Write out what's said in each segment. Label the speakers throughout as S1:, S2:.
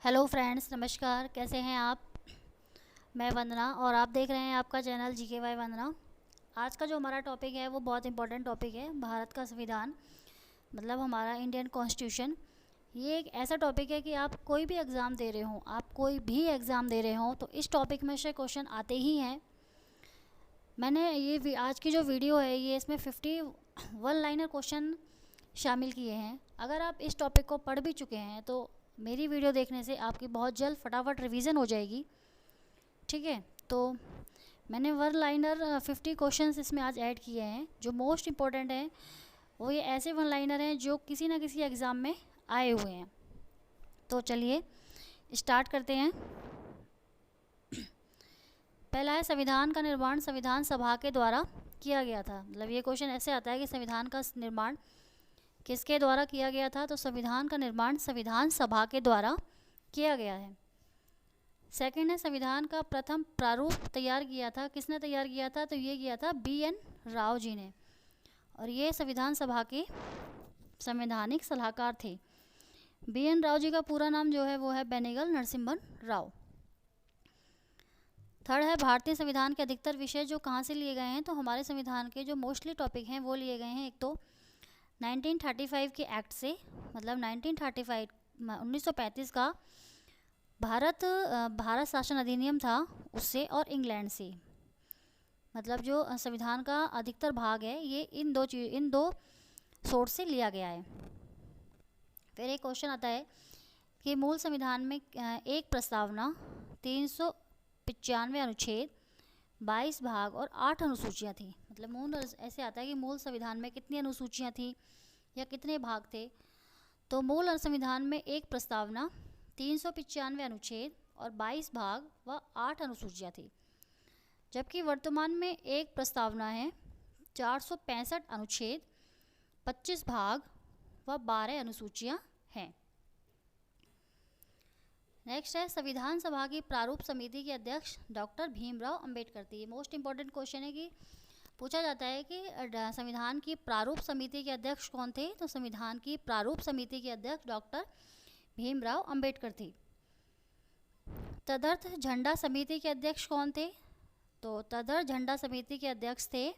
S1: Hello friends, नमस्कार। कैसे हैं आप? मैं वंदना और आप देख रहे हैं आपका चैनल GKY वंदना। आज का जो हमारा टॉपिक है वो बहुत इंपॉर्टेंट टॉपिक है, भारत का संविधान, मतलब हमारा इंडियन कॉन्स्टिट्यूशन। ये एक ऐसा टॉपिक है कि आप कोई भी एग्ज़ाम दे रहे हो, आप कोई भी एग्ज़ाम दे रहे हो तो इस टॉपिक में से क्वेश्चन आते ही हैं। मैंने ये आज की जो वीडियो है ये इसमें 51 लाइनर क्वेश्चन शामिल किए हैं। अगर आप इस टॉपिक को पढ़ भी चुके हैं तो मेरी वीडियो देखने से आपकी बहुत जल्द फटाफट रिवीजन हो जाएगी। ठीक है, तो मैंने 1 लाइनर 50 क्वेश्चंस इसमें आज ऐड किए हैं। जो मोस्ट इम्पोर्टेंट हैं वो ये ऐसे 1 लाइनर हैं जो किसी ना किसी एग्ज़ाम में आए हुए हैं। तो चलिए स्टार्ट करते हैं। पहला है, संविधान का निर्माण संविधान सभा के द्वारा किया गया था। मतलब ये क्वेश्चन ऐसे आता है कि संविधान का निर्माण किसके द्वारा किया गया था, तो संविधान का निर्माण संविधान सभा के द्वारा किया गया है। सेकंड है, संविधान का प्रथम प्रारूप तैयार किया था, किसने तैयार किया था, तो ये किया था BN राव जी ने, और ये संविधान सभा के संवैधानिक सलाहकार थे। BN राव जी का पूरा नाम जो है वो है बेनेगल नरसिम्हन राव। थर्ड है, भारतीय संविधान के अधिकतर विषय जो कहाँ से लिए गए हैं, तो हमारे संविधान के जो मोस्टली टॉपिक हैं वो लिए गए हैं। एक तो 1935 के एक्ट से, मतलब 1935 1935 का भारत शासन अधिनियम था उससे, और इंग्लैंड से। मतलब जो संविधान का अधिकतर भाग है ये इन दो सोर्स से लिया गया है। फिर एक क्वेश्चन आता है कि मूल संविधान में एक प्रस्तावना, 395 अनुच्छेद, 22 भाग और 8 अनुसूचियाँ थी। मतलब मूल ऐसे आता है कि मूल संविधान में कितनी अनुसूचियाँ थी या कितने भाग थे, तो मूल संविधान में एक प्रस्तावना, 395 अनुच्छेद और 22 भाग व 8 अनुसूचियाँ थी। जबकि वर्तमान में एक प्रस्तावना है, 465 अनुच्छेद, 25 भाग व 12 अनुसूचियाँ हैं। नेक्स्ट है, संविधान सभा की प्रारूप समिति के अध्यक्ष डॉक्टर भीमराव अंबेडकर थे। ये मोस्ट इंपॉर्टेंट क्वेश्चन है कि पूछा जाता है कि संविधान की प्रारूप समिति के अध्यक्ष कौन थे, तो संविधान की प्रारूप समिति के अध्यक्ष डॉक्टर भीमराव अंबेडकर थे। तदर्थ झंडा समिति के अध्यक्ष कौन थे, तो तदर्थ झंडा समिति के अध्यक्ष थे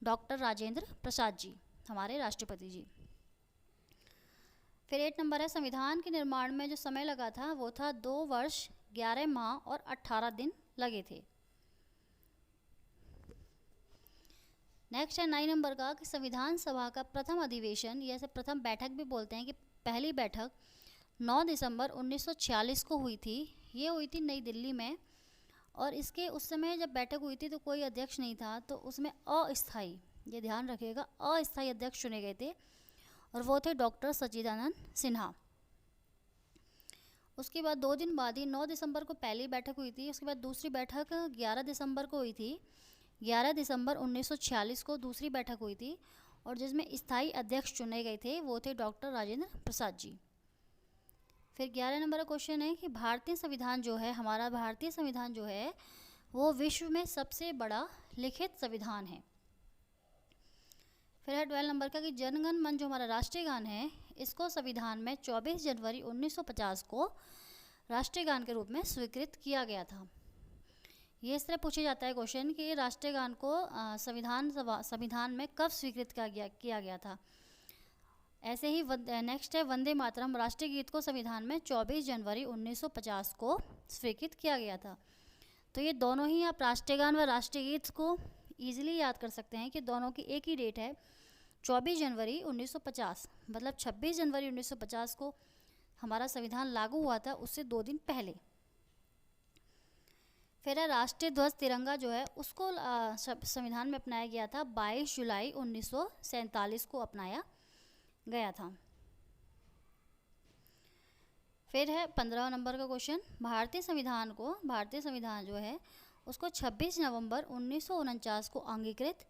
S1: डॉक्टर राजेंद्र प्रसाद जी, हमारे राष्ट्रपति जी। फिर 8 नंबर है, संविधान के निर्माण में जो समय लगा था वो था 2 वर्ष 11 माह और 18 दिन लगे थे। नेक्स्ट है 9 नंबर का कि संविधान सभा का प्रथम अधिवेशन, या इसे प्रथम बैठक भी बोलते हैं, कि पहली बैठक 9 दिसंबर 1946 को हुई थी। ये हुई थी नई दिल्ली में, और इसके उस समय जब बैठक हुई थी तो कोई अध्यक्ष नहीं था, तो उसमें अस्थायी, ये ध्यान रखिएगा, अस्थायी अध्यक्ष चुने गए थे, और वो थे डॉक्टर सच्चिदानंद सिन्हा। उसके बाद 2 दिन बाद ही 9 दिसंबर को पहली बैठक हुई थी, उसके बाद दूसरी बैठक 11 दिसंबर को हुई थी। 11 दिसंबर 1946 को दूसरी बैठक हुई थी, और जिसमें स्थायी अध्यक्ष चुने गए थे वो थे डॉक्टर राजेंद्र प्रसाद जी। फिर 11 नंबर का क्वेश्चन है कि भारतीय संविधान जो है, हमारा भारतीय संविधान जो है वो विश्व में सबसे बड़ा लिखित संविधान है। फिर है 12 नंबर का कि जनगण मन जो हमारा राष्ट्रीय गान है, इसको संविधान में 24 जनवरी 1950 को राष्ट्रीय गान के रूप में स्वीकृत किया गया था। ये इस तरह पूछा जाता है क्वेश्चन कि राष्ट्रीय गान को संविधान में कब स्वीकृत किया गया था। ऐसे ही नेक्स्ट है, वंदे मातरम राष्ट्रीय गीत को संविधान में 24 जनवरी 1950 को स्वीकृत किया गया था। तो ये दोनों ही, आप राष्ट्रीय गान व राष्ट्रीय गीत को ईजिली याद कर सकते हैं कि दोनों की एक ही डेट है, 24 जनवरी 1950। मतलब 26 जनवरी 1950 को हमारा संविधान लागू हुआ था, उससे 2 दिन पहले। फिर है, राष्ट्रीय ध्वज तिरंगा जो है उसको संविधान में अपनाया गया था, 22 जुलाई 1947 को अपनाया गया था। फिर है 15 नंबर का क्वेश्चन, भारतीय संविधान जो है उसको 26 नवंबर 1949 को अंगीकृत,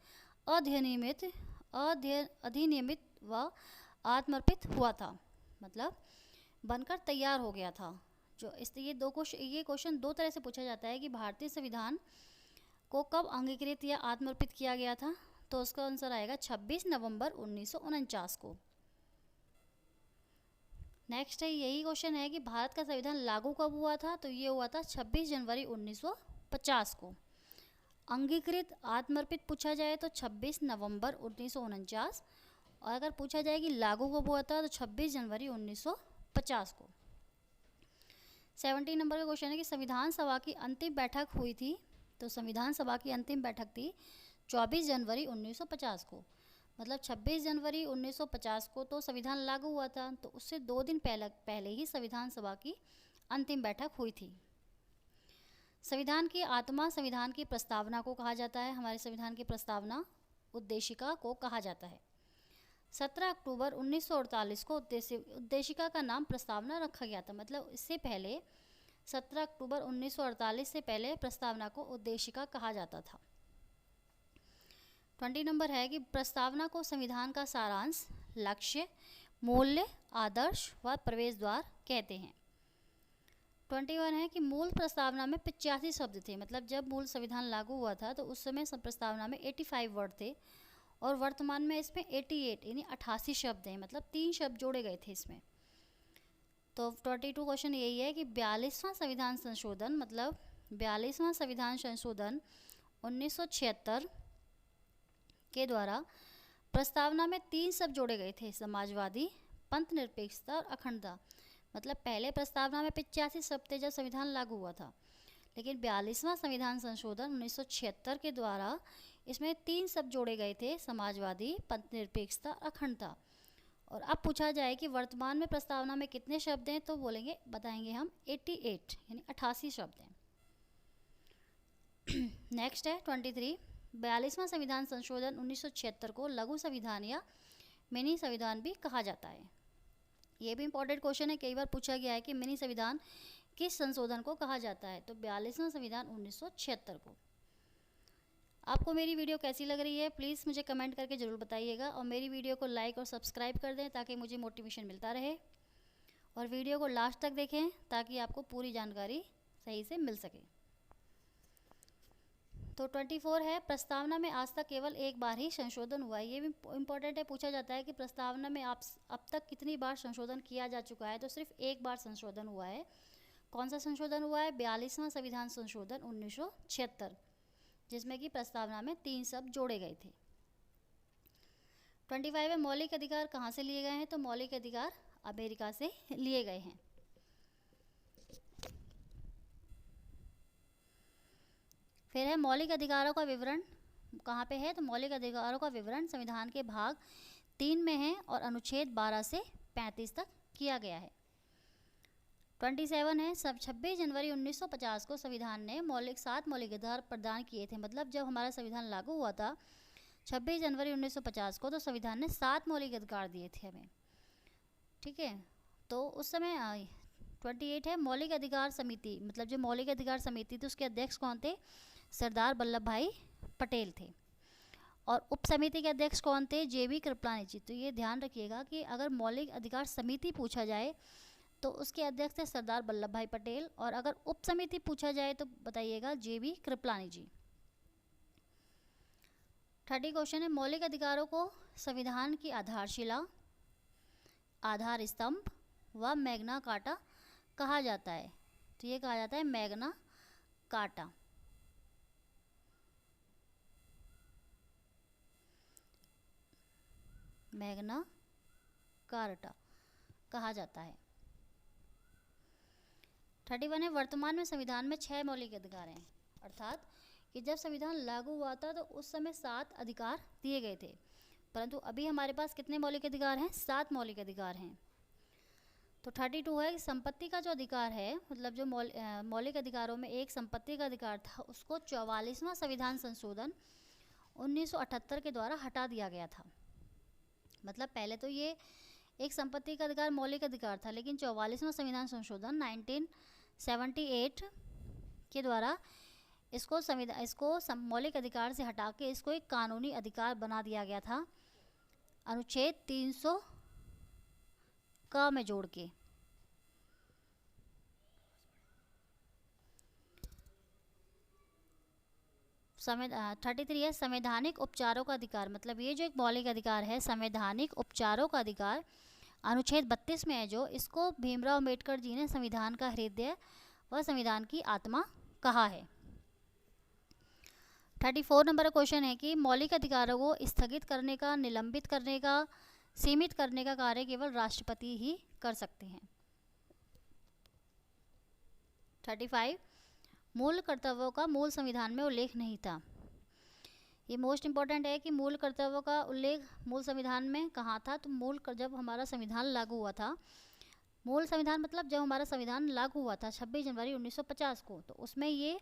S1: अधिनियमित व आत्मर्पित हुआ था। मतलब बनकर तैयार हो गया था। जो ये क्वेश्चन 2 तरह से पूछा जाता है कि भारतीय संविधान को कब अंगीकृत या आत्मर्पित किया गया था, तो उसका आंसर आएगा 26 नवंबर 1949 को। नेक्स्ट है, यही क्वेश्चन है कि भारत का संविधान लागू कब हुआ था, तो ये हुआ था 26 जनवरी 1950 को। अंगीकृत आत्मर्पित पूछा जाए तो 26 नवंबर 1949, और अगर पूछा जाए कि लागू कब हुआ था तो 26 जनवरी 1950 को। 17 नंबर का क्वेश्चन है कि संविधान सभा की अंतिम बैठक हुई थी, तो संविधान सभा की अंतिम बैठक थी 24 जनवरी 1950 को। मतलब 26 जनवरी 1950 को तो संविधान लागू हुआ था, तो उससे 2 दिन पहले ही संविधान सभा की अंतिम बैठक हुई थी। संविधान की आत्मा संविधान की प्रस्तावना को कहा जाता है। हमारे संविधान की प्रस्तावना उद्देशिका को कहा जाता है। 17 अक्टूबर 1948 को उद्देशिका का नाम प्रस्तावना रखा गया था। मतलब इससे पहले 17 अक्टूबर 1948 से पहले प्रस्तावना को उद्देशिका कहा जाता था। 20 नंबर है कि प्रस्तावना को संविधान का सारांश, लक्ष्य, मूल्य, आदर्श व प्रवेश द्वार कहते हैं। 21 है कि मूल प्रस्तावना में 85 शब्द थे। मतलब जब मूल संविधान लागू हुआ था तो उस समय प्रस्तावना में 85 वर्ड थे, और वर्तमान में इसमें 88 यानी 88 शब्द हैं। मतलब 3 शब्द जोड़े गए थे इसमें। तो 22 क्वेश्चन यही है कि 42वां संविधान संशोधन, मतलब 42वां संविधान संशोधन 1976 के द्वारा प्रस्तावना में 3 शब्द जोड़े गए थे, समाजवादी, पंथ निरपेक्षता और अखंडता। मतलब पहले प्रस्तावना में 85 शब्द थे जब संविधान लागू हुआ था, लेकिन 42वां संविधान संशोधन 1976 के द्वारा इसमें 3 शब्द जोड़े गए थे, समाजवादी, पंथ निरपेक्षता, अखंडता। और अब पूछा जाए कि वर्तमान में प्रस्तावना में कितने शब्द हैं, तो बोलेंगे, बताएंगे हम 88 यानी 88 शब्द हैं। नेक्स्ट है 23, 42वां संविधान संशोधन 1976 को लघु संविधान या मिनी संविधान भी कहा जाता है। ये भी इंपॉर्टेंट क्वेश्चन है, कई बार पूछा गया है कि मिनी संविधान किस संशोधन को कहा जाता है, तो 42वां संविधान 1976 को। आपको मेरी वीडियो कैसी लग रही है प्लीज़ मुझे कमेंट करके ज़रूर बताइएगा, और मेरी वीडियो को लाइक और सब्सक्राइब कर दें ताकि मुझे मोटिवेशन मिलता रहे, और वीडियो को लास्ट तक देखें ताकि आपको पूरी जानकारी सही से मिल सके। तो 24 है, प्रस्तावना में आज तक केवल एक बार ही संशोधन हुआ है। ये भी इम्पोर्टेंट है, पूछा जाता है कि प्रस्तावना में अब तक कितनी बार संशोधन किया जा चुका है, तो सिर्फ एक बार संशोधन हुआ है। कौन सा संशोधन हुआ है? 42वां संविधान संशोधन 1976, जिसमें कि प्रस्तावना में 3 शब्द जोड़े गए थे। 25 में मौलिक अधिकार कहाँ से लिए गए हैं, तो मौलिक अधिकार अमेरिका से लिए गए हैं। फिर है मौलिक अधिकारों का विवरण कहाँ पे है, तो मौलिक अधिकारों का विवरण संविधान के भाग 3 में है और अनुच्छेद 12 से 35 तक किया गया है। 27 है, सब 26 जनवरी 1950 को संविधान ने 7 मौलिक अधिकार प्रदान किए थे। मतलब जब हमारा संविधान लागू हुआ था 26 जनवरी 1950 को, तो संविधान ने 7 मौलिक अधिकार दिए थे हमें, ठीक है। तो उस समय 28 है, मौलिक अधिकार समिति, मतलब जो मौलिक अधिकार समिति थी उसके अध्यक्ष कौन थे? सरदार वल्लभ भाई पटेल थे। और उप समिति के अध्यक्ष कौन थे? JB कृपलानी जी। तो ये ध्यान रखिएगा कि अगर मौलिक अधिकार समिति पूछा जाए तो उसके अध्यक्ष थे सरदार वल्लभ भाई पटेल, और अगर उप समिति पूछा जाए तो बताइएगा JB कृपलानी जी। 30 क्वेश्चन है, मौलिक अधिकारों को संविधान की आधारशिला, आधार स्तंभ व मैग्ना कार्टा कहा जाता है। तो ये कहा जाता है मैग्ना कार्टा। मैग्ना कार्टा कहा जाता है। 31 है, वर्तमान में संविधान में 6 मौलिक अधिकार हैं। अर्थात कि जब संविधान लागू हुआ था तो उस समय 7 अधिकार दिए गए थे, परंतु अभी हमारे पास कितने मौलिक अधिकार हैं? 7 मौलिक अधिकार हैं। तो 32 है, संपत्ति का जो अधिकार है, मतलब जो मौलिक अधिकारों में एक संपत्ति का अधिकार था, उसको 44वां संविधान संशोधन 1978 के द्वारा हटा दिया गया था। मतलब पहले तो ये एक संपत्ति का अधिकार मौलिक अधिकार था, लेकिन 44वां संविधान संशोधन 1978 के द्वारा इसको मौलिक अधिकार से हटा के इसको एक कानूनी अधिकार बना दिया गया था, अनुच्छेद 300 का में जोड़ के। समय 33 है, संवैधानिक उपचारों का अधिकार। मतलब ये जो एक मौलिक अधिकार है, संवैधानिक उपचारों का अधिकार अनुच्छेद 32 में है जो, इसको भीमराव अम्बेडकर जी ने संविधान का हृदय व संविधान की आत्मा कहा है। 34 नंबर क्वेश्चन है कि मौलिक अधिकारों को स्थगित करने का, निलंबित करने का, सीमित करने का कार्य केवल राष्ट्रपति ही कर सकते हैं। 35 मूल कर्तव्यों का मूल संविधान में उल्लेख नहीं था। ये मोस्ट इम्पॉर्टेंट है कि मूल कर्तव्यों का उल्लेख मूल संविधान में कहाँ था, तो जब हमारा संविधान लागू हुआ था, मूल संविधान मतलब जब हमारा संविधान लागू हुआ था 26 जनवरी 1950 को, तो उसमें ये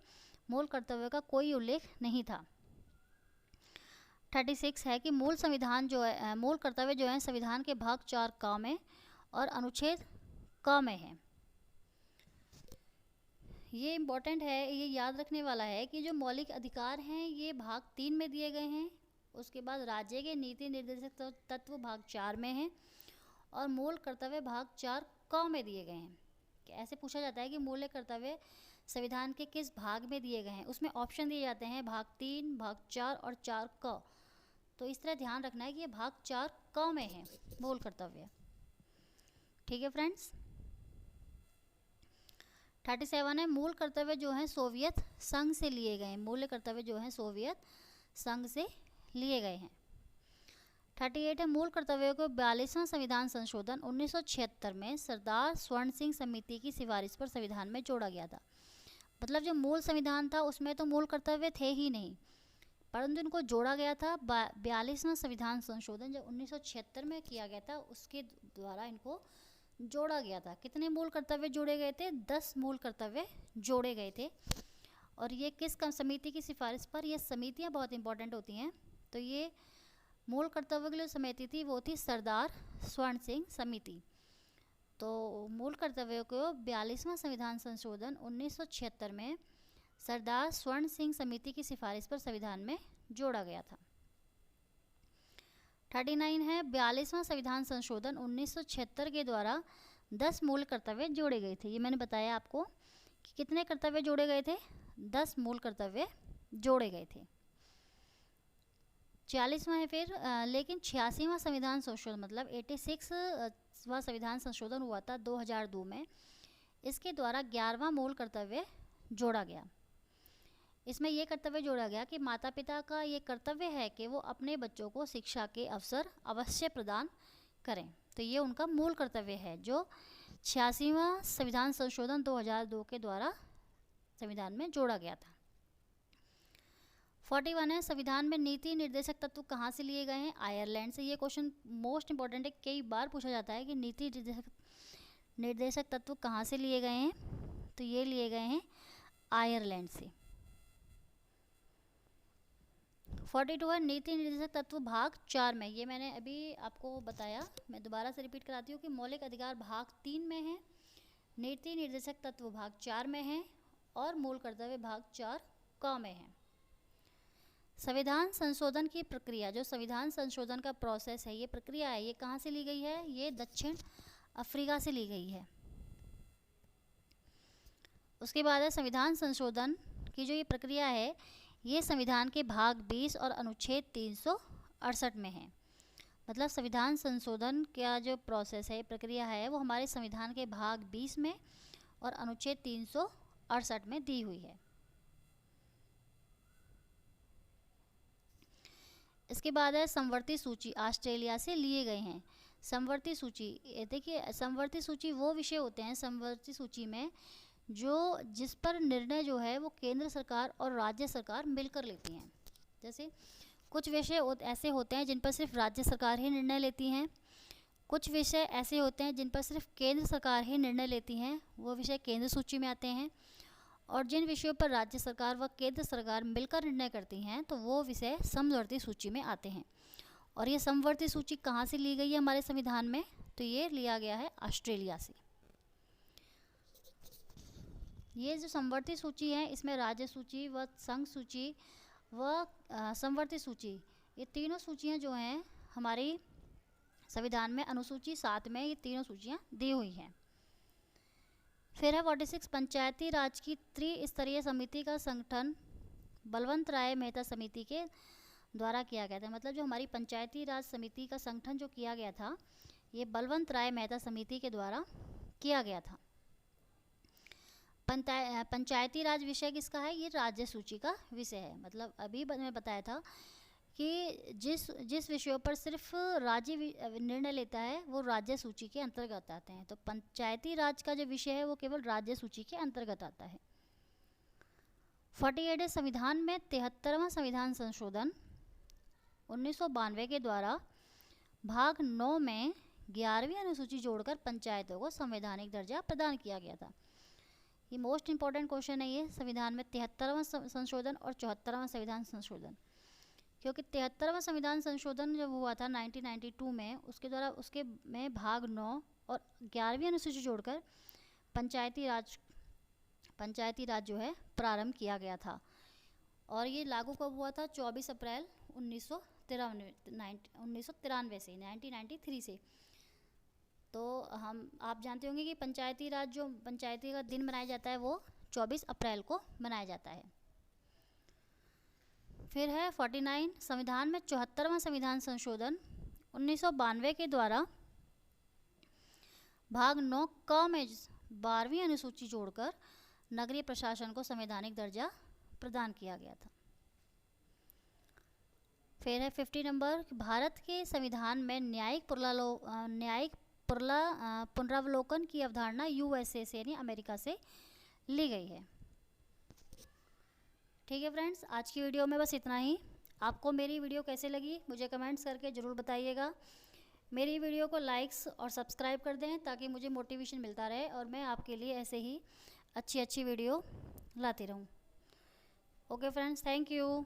S1: मूल कर्तव्य का कोई उल्लेख नहीं था। 36 है कि मूल संविधान जो है, मूल कर्तव्य जो है संविधान के भाग 4 क में और अनुच्छेद क में है। ये इम्पॉर्टेंट है, ये याद रखने वाला है कि जो मौलिक अधिकार हैं ये भाग 3 में दिए गए हैं, उसके बाद राज्य के नीति निर्देशक तत्व भाग 4 में हैं और मूल कर्तव्य भाग 4 क में दिए गए हैं। ऐसे पूछा जाता है कि मूल कर्तव्य संविधान के किस भाग में दिए गए हैं, उसमें ऑप्शन दिए जाते हैं भाग 3, भाग 4 और 4 क। तो इस तरह ध्यान रखना है कि ये भाग 4 क में है मूल कर्तव्य। ठीक है फ्रेंड्स। 37 है मूल कर्तव्य जो है सोवियत संघ से लिए गए हैं, मूल कर्तव्य जो है सोवियत संघ से लिए गए हैं। 38 है मूल कर्तव्यों को 42वां संविधान संशोधन 1976 में सरदार स्वर्ण सिंह समिति की सिफारिश पर संविधान में जोड़ा गया था। मतलब जो मूल संविधान था उसमें तो मूल कर्तव्य थे ही नहीं, परंतु इनको जोड़ा गया था 42वां संविधान संशोधन जब 1976 में किया गया था, उसके द्वारा इनको जोड़ा गया था। कितने मूल कर्तव्य जोड़े गए थे? 10 मूल कर्तव्य जोड़े गए थे। और ये किस समिति की सिफारिश पर? ये समितियाँ बहुत इंपॉर्टेंट होती हैं। तो ये मूल कर्तव्य के लिए समिति थी, वो थी सरदार स्वर्ण सिंह समिति। तो मूल कर्तव्यों को 42वां संविधान संशोधन 1976 में सरदार स्वर्ण सिंह समिति की सिफारिश पर संविधान में जोड़ा गया था। 39 है 42वां संविधान संशोधन 1976 के द्वारा 10 मूल कर्तव्य जोड़े गए थे। ये मैंने बताया आपको कि कितने कर्तव्य जोड़े गए थे, 10 मूल कर्तव्य जोड़े गए थे। 40वां है फिर लेकिन 86वां संविधान संशोधन मतलब 86वां संविधान संशोधन हुआ था 2002 में। इसके द्वारा 11वां मूल कर्तव्य जोड़ा गया। इसमें यह कर्तव्य जोड़ा गया कि माता पिता का ये कर्तव्य है कि वो अपने बच्चों को शिक्षा के अवसर अवश्य प्रदान करें। तो ये उनका मूल कर्तव्य है जो 86वां संविधान संशोधन 2002 के द्वारा संविधान में जोड़ा गया था। 41 है संविधान में नीति निर्देशक तत्व कहाँ से लिए गए हैं? आयरलैंड से। ये क्वेश्चन मोस्ट इंपॉर्टेंट है, कई बार पूछा जाता है कि नीति निर्देशक तत्व कहाँ से लिए गए हैं, तो ये लिए गए हैं आयरलैंड से। 42 है नीति निर्देशक तत्व भाग 4 में। ये मैंने अभी आपको बताया, मैं दोबारा से रिपीट कराती हूँ कि मौलिक अधिकार भाग 3 में है, नीति निर्देशक तत्व भाग 4 में है और मूल कर्तव्य भाग 4 क में है। संविधान संशोधन की प्रक्रिया, जो संविधान संशोधन का प्रोसेस है, ये प्रक्रिया है, ये कहाँ से ली गई है? ये दक्षिण अफ्रीका से ली गई है। उसके बाद है संविधान संशोधन की जो ये प्रक्रिया है, ये संविधान के भाग 20 और अनुच्छेद 368 में है। मतलब संविधान संशोधन का जो प्रोसेस है, प्रक्रिया है, वो हमारे संविधान के भाग 20 में और अनुच्छेद 368 में दी हुई है। इसके बाद है समवर्ती सूची, ऑस्ट्रेलिया से लिए गए हैं। समवर्ती सूची, देखिए समवर्ती सूची वो विषय होते हैं समवर्ती सूची में जिस पर निर्णय जो है वो केंद्र सरकार और राज्य सरकार मिलकर लेती हैं। जैसे कुछ विषय ऐसे होते हैं जिन पर सिर्फ राज्य सरकार ही निर्णय लेती हैं, कुछ विषय ऐसे होते हैं जिन पर सिर्फ केंद्र सरकार ही निर्णय लेती हैं, वो विषय केंद्र सूची में आते हैं। और जिन विषयों पर राज्य सरकार व केंद्र सरकार मिलकर निर्णय करती हैं, तो वो विषय समवर्ती सूची में आते हैं। और ये समवर्ती सूची कहाँ से ली गई है हमारे संविधान में? तो ये लिया गया है ऑस्ट्रेलिया से। ये जो समवर्ती सूची है, इसमें राज्य सूची व संघ सूची व समवर्ती सूची, ये तीनों सूचियाँ जो हैं हमारी संविधान में अनुसूची 7 में ये तीनों सूचियाँ दी हुई हैं। फिर है 46 पंचायती राज की त्रिस्तरीय समिति का संगठन बलवंत राय मेहता समिति के द्वारा किया गया था। मतलब जो हमारी पंचायती राज समिति का संगठन जो किया गया था, ये बलवंत राय मेहता समिति के द्वारा किया गया था। पंचायती राज विषय किसका है? ये राज्य सूची का विषय है। मतलब अभी मैंने बताया था कि जिस विषयों पर सिर्फ राज्य निर्णय लेता है वो राज्य सूची के अंतर्गत आते हैं। तो पंचायती राज का जो विषय है वो केवल राज्य सूची के अंतर्गत आता है। 48 संविधान में 73वां संविधान संशोधन 1992 के द्वारा भाग 9 में 11वीं अनुसूची जोड़कर पंचायतों को संवैधानिक दर्जा प्रदान किया गया था। ये मोस्ट इंपॉर्टेंट क्वेश्चन है ये, संविधान में 73वां संशोधन और 74वां संविधान संशोधन। क्योंकि 73वां संविधान संशोधन जब हुआ था 1992 में, उसके द्वारा उसके में भाग 9 और 11वीं अनुसूची जोड़कर पंचायती राज जो है प्रारंभ किया गया था। और ये लागू कब हुआ था? 24 अप्रैल 1993 से, 1993 से। तो आप जानते होंगे कि पंचायती का दिन मनाया जाता है वो 24 अप्रैल को मनाया जाता है। फिर है 49 संविधान में 74वां संविधान संशोधन 1992 के द्वारा भाग 9 क में 12वीं अनुसूची जोड़कर नगरीय प्रशासन को संवैधानिक दर्जा प्रदान किया गया था। फिर है 50 नंबर, भारत के संविधान में न्यायिक पुनरावलोकन की अवधारणा यूएसए से यानी अमेरिका से ली गई है। ठीक है फ्रेंड्स, आज की वीडियो में बस इतना ही। आपको मेरी वीडियो कैसे लगी मुझे कमेंट्स करके ज़रूर बताइएगा। मेरी वीडियो को लाइक्स और सब्सक्राइब कर दें ताकि मुझे मोटिवेशन मिलता रहे और मैं आपके लिए ऐसे ही अच्छी वीडियो लाती रहूं। Okay friends, thank you.